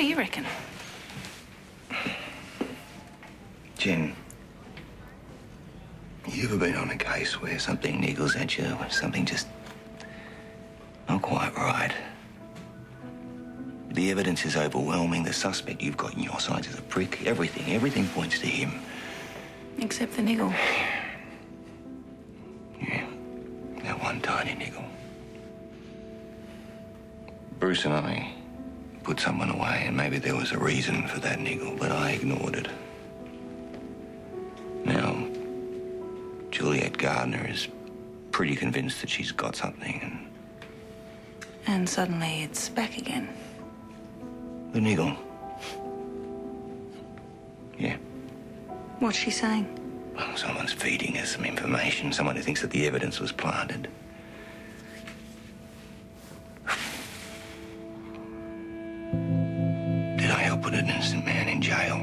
do you reckon? Jen, you ever been on a case where something niggles at you, or something just not quite right? The evidence is overwhelming. The suspect you've got in your sights is a prick. Everything points to him. Except the niggle. Yeah, that one tiny niggle. Bruce and I put someone away, and maybe there was a reason for that niggle, but I ignored it. Now, Juliet Gardner is pretty convinced that she's got something, And suddenly it's back again. the niggle. Yeah. What's she saying? Well, someone's feeding us some information. Someone who thinks that the evidence was planted. Did I help put an innocent man in jail?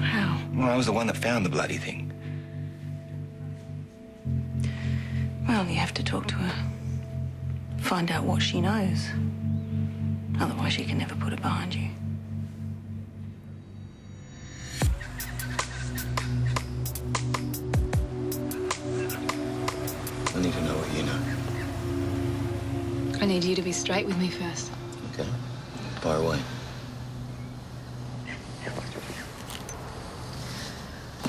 How? Well, I was the one that found the bloody thing. Well, you have to talk to her. Find out what she knows. Otherwise, she can never put it behind you. I need to know what you know. I need you to be straight with me first. Okay. Fire away.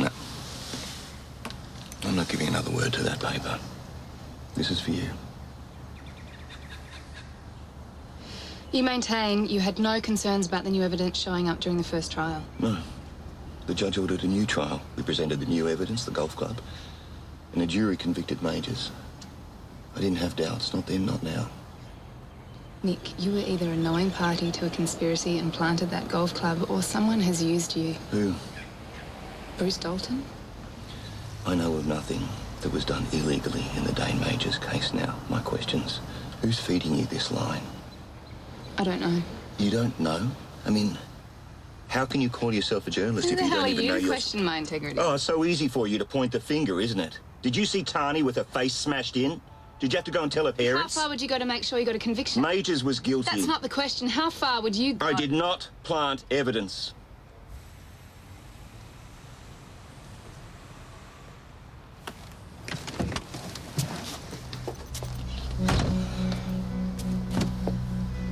No. I'm not giving another word to that paper. This is for you. You maintain you had no concerns about the new evidence showing up during the first trial. No. The judge ordered a new trial. We presented the new evidence, the golf club, and a jury convicted Majors. I didn't have doubts. Not then, not now. Nick, you were either a knowing party to a conspiracy and planted that golf club, or someone has used you. Who? Bruce Dalton? I know of nothing that was done illegally in the Dane Majors case now. My question's, who's feeding you this line? I don't know. You don't know? I mean, how can you call yourself a journalist if you don't even know you your... question my integrity? Oh, it's so easy for you to point the finger, isn't it? Did you see Tani with her face smashed in? Did you have to go and tell her parents? How far would you go to make sure you got a conviction? Majors was guilty. That's not the question. How far would you go? I did not plant evidence.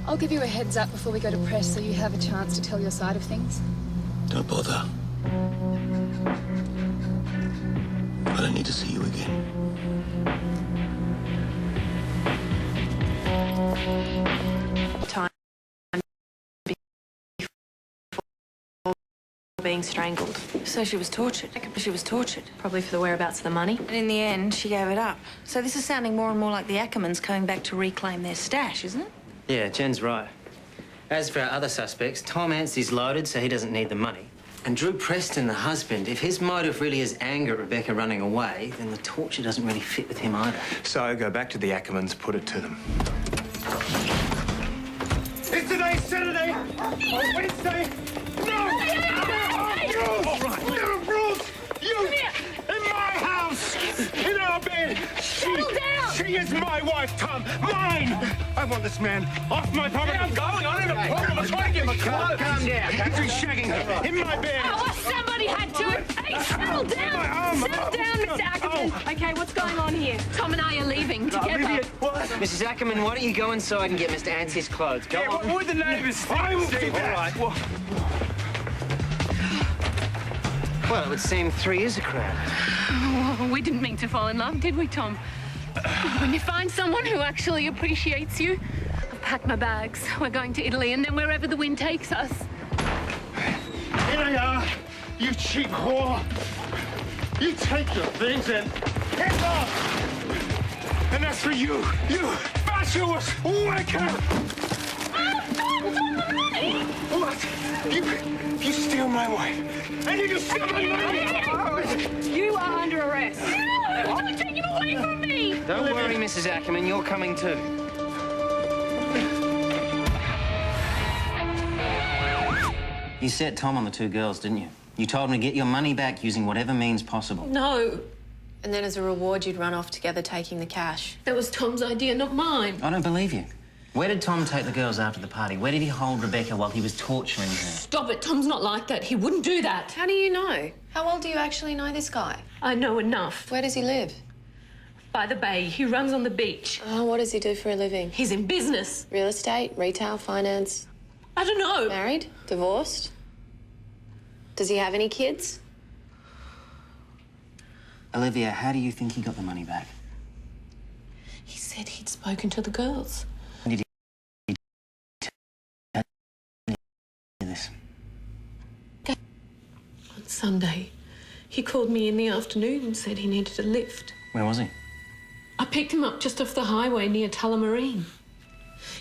I'll give you a heads up before we go to press so you have a chance to tell your side of things. Don't bother. I don't need to see you again. Time before being strangled. So she was tortured. She was tortured. Probably for the whereabouts of the money. And in the end, she gave it up. So this is sounding more and more like the Ackermans coming back to reclaim their stash, isn't it? Yeah, Jen's right. As for our other suspects, Tom Anstey's loaded, so he doesn't need the money. And Drew Preston, the husband, if his motive really is anger at Rebecca running away, then the torture doesn't really fit with him either. So go back to the Ackermans, put it to them. Is today Saturday or Wednesday? No! Rules! No rules! You in my house! In our bed! She is my wife, Tom! Mine! I want this man off my property! I'm going on in a problem! I'm trying to get my car! Calm down! He's shagging her in my bed! Oh, well, somebody had to! Hey, settle down! Settle down, Mr. Ackerman! Okay, what's going on here? Tom and I are leaving together. What? Mrs. Ackerman, why don't you go inside and get Mr. Anstey's clothes? Go on. What would the neighbours think? I will do that! All right, well... Well, it would seem 3 is a crowd. Oh, we didn't mean to fall in love, did we, Tom? When you find someone who actually appreciates you, I've packed my bags. We're going to Italy, and then wherever the wind takes us. Here they are, you cheap whore! You take your things and head off! And as for you fatuous wanker! What? You steal my wife, and you steal my money! You are under arrest. No! Don't take him away from me! Don't worry, Mrs. Ackerman, you're coming too. You set Tom on the 2 girls, didn't you? You told him to get your money back using whatever means possible. No. And then as a reward, you'd run off together taking the cash. That was Tom's idea, not mine. I don't believe you. Where did Tom take the girls after the party? Where did he hold Rebecca while he was torturing her? Stop it. Tom's not like that. He wouldn't do that. How do you know? How well do you actually know this guy? I know enough. Where does he live? By the bay. He runs on the beach. Oh, what does he do for a living? He's in business. Real estate, retail, finance? I don't know. Married? Divorced? Does he have any kids? Olivia, how do you think he got the money back? He said he'd spoken to the girls. Did he tell you this? On Sunday, he called me in the afternoon and said he needed a lift. Where was he? I picked him up just off the highway near Tullamarine.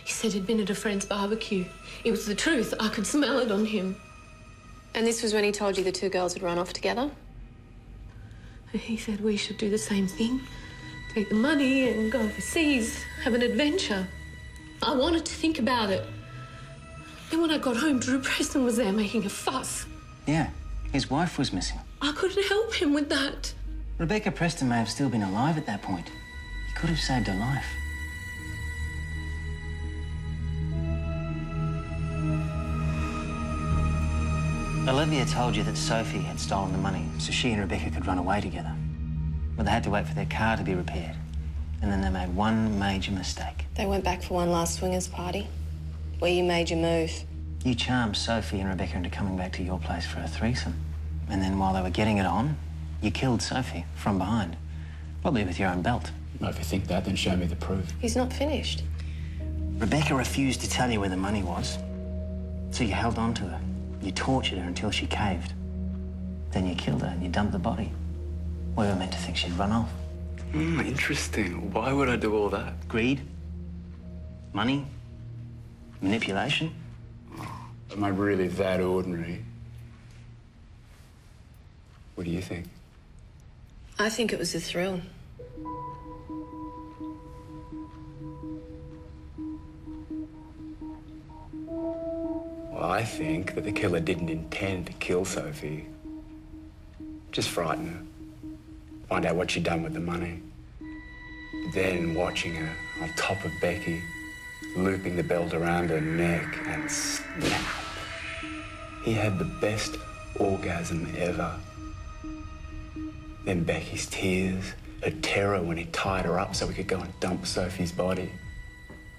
He said he'd been at a friend's barbecue. It was the truth. I could smell it on him. And this was when he told you the two girls had run off together? He said we should do the same thing. Take the money and go overseas, have an adventure. I wanted to think about it. Then when I got home, Drew Preston was there making a fuss. Yeah, his wife was missing. I couldn't help him with that. Rebecca Preston may have still been alive at that point. He could have saved her life. Olivia told you that Sophie had stolen the money so she and Rebecca could run away together. But they had to wait for their car to be repaired. And then they made one major mistake. They went back for one last swingers party, where you made your move. You charmed Sophie and Rebecca into coming back to your place for a threesome. And then while they were getting it on, you killed Sophie from behind. Probably with your own belt. Well, if you think that, then show me the proof. He's not finished. Rebecca refused to tell you where the money was. So you held on to her. You tortured her until she caved. Then you killed her and you dumped the body. We were meant to think she'd run off. Interesting. Why would I do all that? Greed. Money. Manipulation. Am I really that ordinary? What do you think? I think it was a thrill. Well, I think that the killer didn't intend to kill Sophie. Just frighten her. Find out what she'd done with the money. Then watching her on top of Becky, looping the belt around her neck and snap. He had the best orgasm ever. Then Becky's tears, her terror when he tied her up so he could go and dump Sophie's body.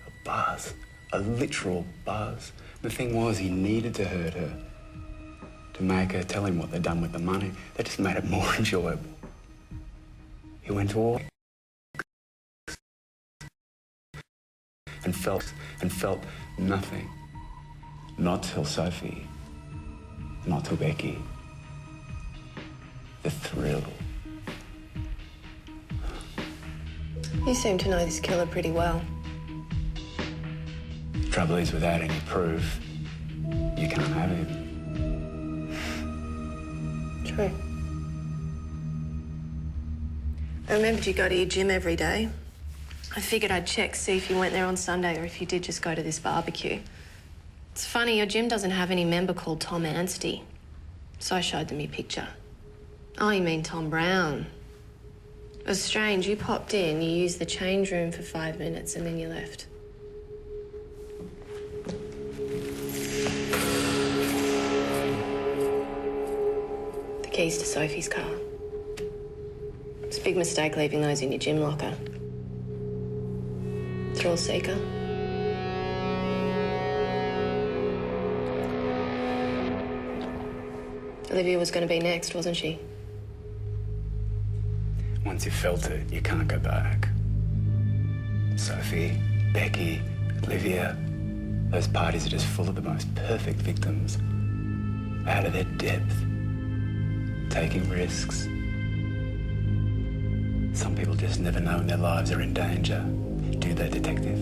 A buzz, a literal buzz. The thing was, he needed to hurt her, to make her tell him what they'd done with the money. That just made it more enjoyable. He went to war and felt nothing. Not till Sophie, not till Becky. The thrill. You seem to know this killer pretty well. Trouble is, without any proof, you can't have him. True. I remembered you go to your gym every day. I figured I'd check, see if you went there on Sunday or if you did just go to this barbecue. It's funny, your gym doesn't have any member called Tom Anstey. So I showed them your picture. Oh, you mean Tom Brown? It was strange. You popped in, you used the change room for 5 minutes, and then you left. The keys to Sophie's car. It's a big mistake leaving those in your gym locker. Thrill seeker. Olivia was going to be next, wasn't she? Once you felt it, you can't go back. Sophie, Becky, Olivia, those parties are just full of the most perfect victims. Out of their depth, taking risks. Some people just never know when their lives are in danger. Do they, detective?